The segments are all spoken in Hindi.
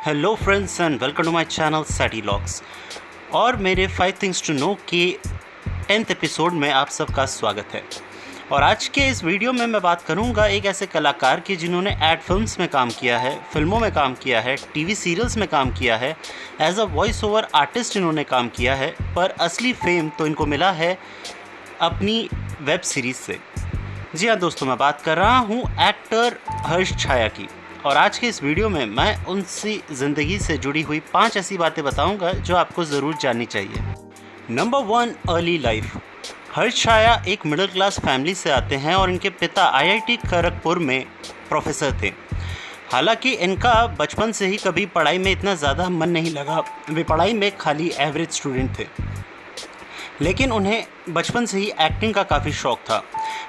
Hello friends and welcome to my channel Satty Locks और मेरे 5 थिंग्स टू नो के 10th एपिसोड में आप सबका स्वागत है। और आज के इस वीडियो में मैं बात करूंगा एक ऐसे कलाकार की जिन्होंने एड फिल्म्स में काम किया है, फिल्मों में काम किया है, टीवी सीरियल्स में काम किया है, as a voice over artist इन्होंने काम किया है, पर असली फेम तो इनको मिला है अपनी वेब सीरीज़ से। जी हाँ दोस्तों, मैं बात कर रहा हूँ एक्टर हर्ष छाया की। और आज के इस वीडियो में मैं उनकी ज़िंदगी से जुड़ी हुई 5 ऐसी बातें बताऊंगा जो आपको ज़रूर जाननी चाहिए। Number 1, early life. Harsh Chhaya एक मिडिल क्लास फैमिली से आते हैं और इनके पिता IIT खड़गपुर में प्रोफेसर थे। हालांकि इनका बचपन से ही कभी पढ़ाई में इतना ज़्यादा मन नहीं लगा, वे पढ़ाई में खाली एवरेज स्टूडेंट थे, लेकिन उन्हें बचपन से ही एक्टिंग का काफ़ी शौक़ था।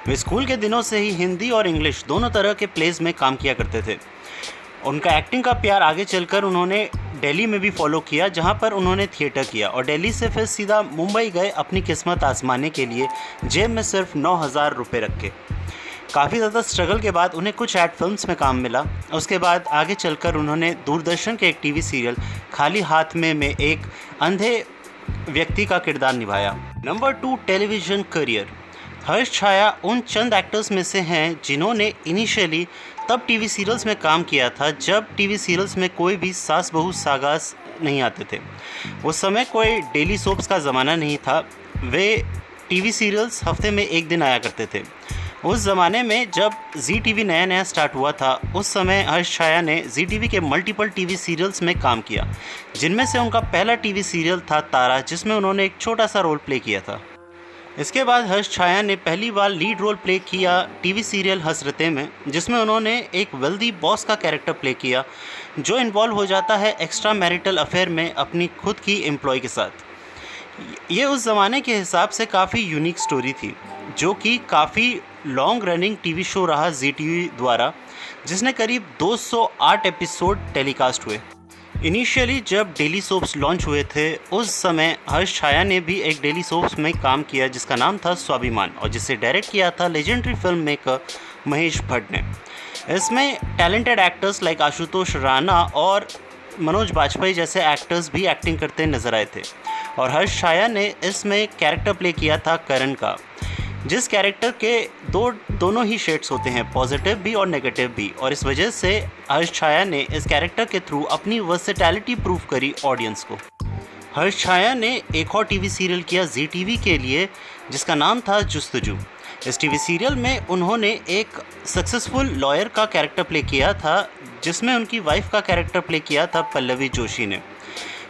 वे स्कूल के दिनों से ही हिंदी और इंग्लिश दोनों तरह के प्लेस में काम किया करते थे। उनका एक्टिंग का प्यार आगे चलकर उन्होंने दिल्ली में भी फॉलो किया, जहां पर उन्होंने थिएटर किया, और दिल्ली से फिर सीधा मुंबई गए अपनी किस्मत आजमाने के लिए, जेब में सिर्फ 9,000 रुपये रख के। काफ़ी ज़्यादा स्ट्रगल के बाद उन्हें कुछ एड फिल्म्स में काम मिला। उसके बाद आगे चलकर उन्होंने दूरदर्शन के एक टीवी सीरियल खाली हाथ में एक अंधे व्यक्ति का किरदार निभाया। Number 2, television career. Harsh Chhaya उन चंद एक्टर्स में से हैं जिन्होंने इनिशियली तब टीवी सीरियल्स में काम किया था जब टीवी सीरियल्स में कोई भी सास बहू सागास नहीं आते थे। उस समय कोई डेली सोप्स का ज़माना नहीं था, वे टीवी सीरियल्स हफ्ते में एक दिन आया करते थे। उस ज़माने में जब ZTV नया नया स्टार्ट हुआ था, उस समय हर्ष छाया ने ZTV के मल्टीपल टीवी सीरियल्स में काम किया, जिनमें से उनका पहला टीवी सीरियल था तारा, जिसमें उन्होंने एक छोटा सा रोल प्ले किया था। इसके बाद हर्ष छाया ने पहली बार लीड रोल प्ले किया टीवी सीरियल हसरतें में, जिसमें उन्होंने एक वेल्दी बॉस का कैरेक्टर प्ले किया जो इन्वॉल्व हो जाता है एक्स्ट्रा मैरिटल अफेयर में अपनी खुद की एम्प्लॉय के साथ। ये उस ज़माने के हिसाब से काफ़ी यूनिक स्टोरी थी, जो कि काफ़ी लॉन्ग रनिंग टीवी शो रहा ZTV द्वारा, जिसने करीब 208 एपिसोड टेलीकास्ट हुए। इनिशियली जब डेली सोप्स लॉन्च हुए थे, उस समय हर्ष छाया ने भी एक डेली सोप्स में काम किया जिसका नाम था स्वाभिमान, और जिसे डायरेक्ट किया था legendary film maker Mahesh Bhatt ने। इसमें talented actors like Ashutosh Rana और मनोज बाजपेयी जैसे एक्टर्स भी एक्टिंग करते नजर आए थे। और हर्ष छाया ने इसमें कैरेक्टर प्ले किया था करण का, जिस कैरेक्टर के दोनों ही शेड्स होते हैं, पॉजिटिव भी और नेगेटिव भी, और इस वजह से हर्ष छाया ने इस कैरेक्टर के थ्रू अपनी वर्सेटैलिटी प्रूव करी ऑडियंस को। हर्ष छाया ने एक और टीवी सीरियल किया ZTV के लिए जिसका नाम था जुस्तजू। इस टीवी सीरियल में उन्होंने एक सक्सेसफुल लॉयर का कैरेक्टर प्ले किया था, जिसमें उनकी वाइफ का कैरेक्टर प्ले किया था पल्लवी जोशी ने।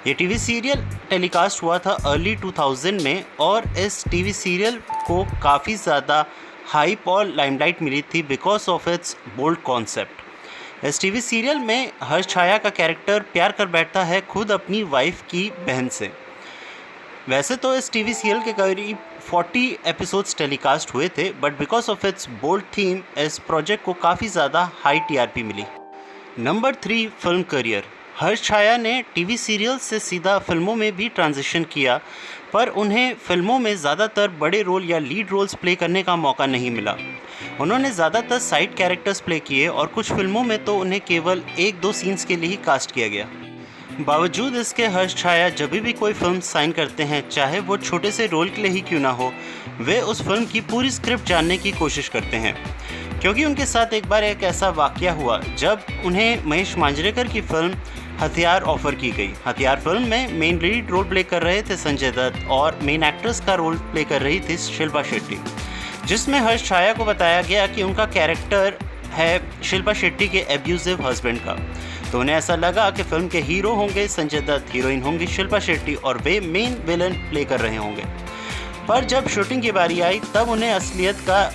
ये टीवी सीरियल टेलीकास्ट हुआ था अर्ली 2000 में, और इस टीवी सीरियल को काफ़ी ज़्यादा हाइप और लाइमलाइट मिली थी because of its bold concept. इस टीवी सीरियल में हर्ष छाया का कैरेक्टर प्यार कर बैठता है खुद अपनी वाइफ की बहन से। वैसे तो इस टीवी सीरियल के करीब 40 एपिसोड्स टेलीकास्ट हुए थे, but because of its bold theme इस प्रोजेक्ट को काफ़ी ज़्यादा हाई TRP मिली। Number 3, film career. Harsh Chhaya ने टीवी सीरियल से सीधा फिल्मों में भी ट्रांजिशन किया, पर उन्हें फिल्मों में ज़्यादातर बड़े रोल या लीड रोल्स प्ले करने का मौका नहीं मिला। उन्होंने ज़्यादातर साइड कैरेक्टर्स प्ले किए, और कुछ फिल्मों में तो उन्हें केवल 1-2 सीन्स के लिए ही कास्ट किया गया। बावजूद इसके हर्ष छाया जब भी कोई फिल्म साइन करते हैं, चाहे वो छोटे से रोल के लिए ही क्यों ना हो, वे उस फिल्म की पूरी स्क्रिप्ट जानने की कोशिश करते हैं। क्योंकि उनके साथ एक बार एक ऐसा वाक़या हुआ जब उन्हें महेश मांजरेकर की फिल्म हथियार ऑफर की गई। हथियार फिल्म में मेन लीड रोल प्ले कर रहे थे संजय दत्त, और मेन एक्ट्रेस का रोल प्ले कर रही थी शिल्पा शेट्टी, जिसमें हर्ष छाया को बताया गया कि उनका कैरेक्टर है शिल्पा शेट्टी के एब्यूजिव हस्बैंड का। तो उन्हें ऐसा लगा कि फिल्म के हीरो होंगे संजय दत्त, हीरोइन होंगी शिल्पा शेट्टी, और वे मेन विलन प्ले कर रहे होंगे। पर जब शूटिंग की बारी आई, तब उन्हें असलियत का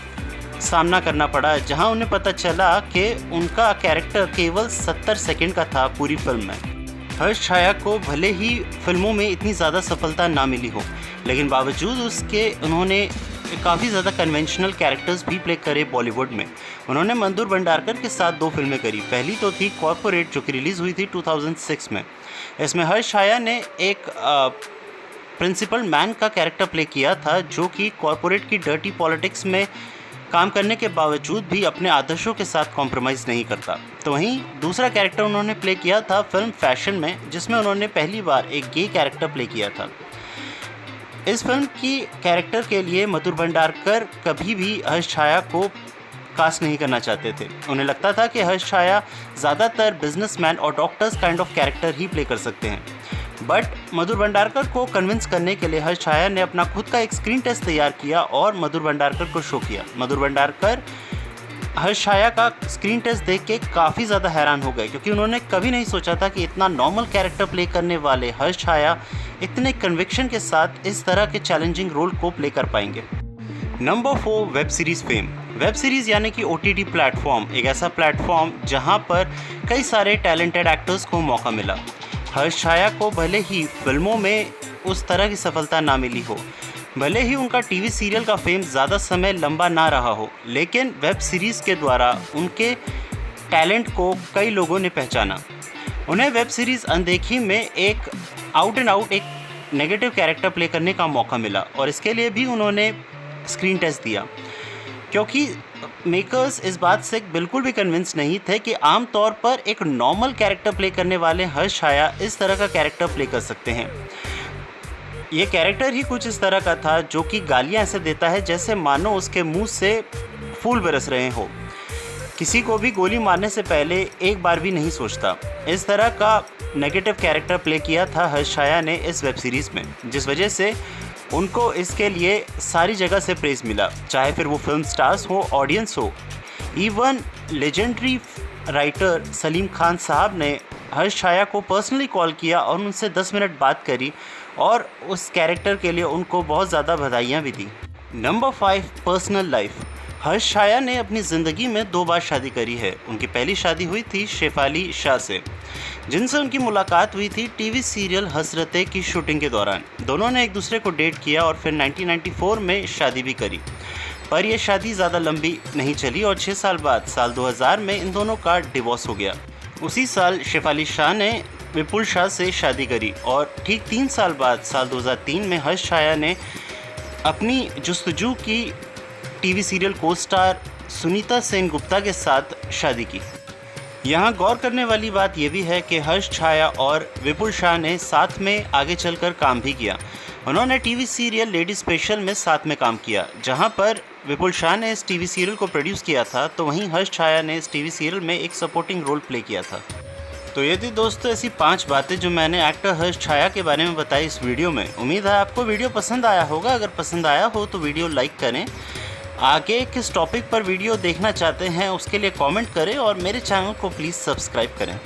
सामना करना पड़ा, जहां उन्हें पता चला कि उनका कैरेक्टर केवल 70 सेकंड का था पूरी फिल्म में। हर्ष छाया को भले ही फिल्मों में इतनी ज़्यादा सफलता ना मिली हो, लेकिन बावजूद उसके उन्होंने काफ़ी ज़्यादा कन्वेंशनल कैरेक्टर्स भी प्ले करे बॉलीवुड में। उन्होंने मंदुर भंडारकर के साथ 2 फिल्में करी। पहली तो थी कॉर्पोरेट, जो कि रिलीज़ हुई थी 2006 में। इसमें हर्ष छाया ने एक प्रिंसिपल मैन का कैरेक्टर प्ले किया था, जो कि कॉर्पोरेट की डर्टी पॉलिटिक्स में काम करने के बावजूद भी अपने आदर्शों के साथ कॉम्प्रोमाइज़ नहीं करता। तो वहीं दूसरा कैरेक्टर उन्होंने प्ले किया था फिल्म फैशन में, जिसमें उन्होंने पहली बार एक गे कैरेक्टर प्ले किया था। इस फिल्म की कैरेक्टर के लिए मधुर भंडारकर कभी भी हर्ष छाया को कास्ट नहीं करना चाहते थे। उन्हें लगता था कि हर्ष छाया ज़्यादातर बिजनेसमैन और doctors kind of character he play कर सकते हैं। बट मधुर भंडारकर को कन्विंस करने के लिए हर्ष छाया ने अपना खुद का एक स्क्रीन टेस्ट तैयार किया और मधुर भंडारकर को शो किया। मधुर भंडारकर हर्ष छाया का स्क्रीन टेस्ट देख के काफ़ी ज़्यादा हैरान हो गए, क्योंकि उन्होंने कभी नहीं सोचा था कि इतना नॉर्मल कैरेक्टर प्ले करने वाले हर्ष छाया इतने कन्विक्शन के साथ इस तरह के चैलेंजिंग रोल को प्ले कर पाएंगे। Number 4, web series fame. Web series यानी कि OTT प्लेटफॉर्म एक ऐसा प्लेटफॉर्म जहां पर कई सारे टैलेंटेड एक्टर्स को मौका मिला। हर्ष छाया को भले ही फिल्मों में उस तरह की सफलता ना मिली हो, भले ही उनका टीवी सीरियल का फेम ज़्यादा समय लंबा ना रहा हो, लेकिन वेब सीरीज़ के द्वारा उनके टैलेंट को कई लोगों ने पहचाना। उन्हें वेब सीरीज़ अनदेखी में एक आउट एंड आउट एक नेगेटिव कैरेक्टर प्ले करने का मौका मिला और इसके लिए भी उन्होंने स्क्रीन टेस्ट दिया, क्योंकि मेकर्स इस बात से बिल्कुल भी कन्विंस नहीं थे कि आम तौर पर एक नॉर्मल कैरेक्टर प्ले करने वाले हर्ष छाया इस तरह का कैरेक्टर प्ले कर सकते हैं। ये कैरेक्टर ही कुछ इस तरह का था जो कि गालियाँ ऐसे देता है जैसे मानो उसके मुंह से फूल बरस रहे हो, किसी को भी गोली मारने से पहले एक बार भी नहीं सोचता। इस तरह का नेगेटिव कैरेक्टर प्ले किया था हर्ष छाया ने इस वेब सीरीज़ में, जिस वजह से उनको इसके लिए सारी जगह से प्रेज़ मिला, चाहे फिर वो फिल्म स्टार्स हो, ऑडियंस हो। Even legendary writer Salim Khan साहब ने हर्ष छाया को पर्सनली कॉल किया और उनसे 10 मिनट बात करी और उस कैरेक्टर के लिए उनको बहुत ज़्यादा बधाइयाँ भी दी। Number 5, personal life. Harsh Chhaya ने अपनी ज़िंदगी में 2 बार शादी करी है। उनकी पहली शादी हुई थी शेफाली शाह से, जिनसे उनकी मुलाकात हुई थी टीवी सीरियल हसरतें की शूटिंग के दौरान। दोनों ने एक दूसरे को डेट किया और फिर 1994 में शादी भी करी, पर यह शादी ज़्यादा लंबी नहीं चली और 6 साल बाद साल 2000 में इन दोनों का डिवोर्स हो गया। उसी साल शेफाली शाह ने विपुल शाह से शादी करी और ठीक 3 साल बाद साल 2003 में हर्ष छाया ने अपनी जुस्तजू की टीवी सीरियल को स्टार सुनीता सेनगुप्ता के साथ शादी की। यहाँ गौर करने वाली बात यह भी है कि हर्ष छाया और विपुल शाह ने साथ में आगे चलकर काम भी किया। उन्होंने टीवी सीरियल लेडी स्पेशल में साथ में काम किया, जहाँ पर विपुल शाह ने इस टीवी सीरियल को प्रोड्यूस किया था, तो वहीं हर्ष छाया ने इस टीवी सीरियल में एक सपोर्टिंग रोल प्ले किया था। तो ये थी दोस्तों ऐसी 5 बातें जो मैंने एक्टर हर्ष छाया के बारे में बताई इस वीडियो में। उम्मीद है आपको वीडियो पसंद आया होगा। अगर पसंद आया हो तो वीडियो लाइक करें। आगे किस टॉपिक पर वीडियो देखना चाहते हैं उसके लिए कमेंट करें और मेरे चैनल को प्लीज़ सब्सक्राइब करें।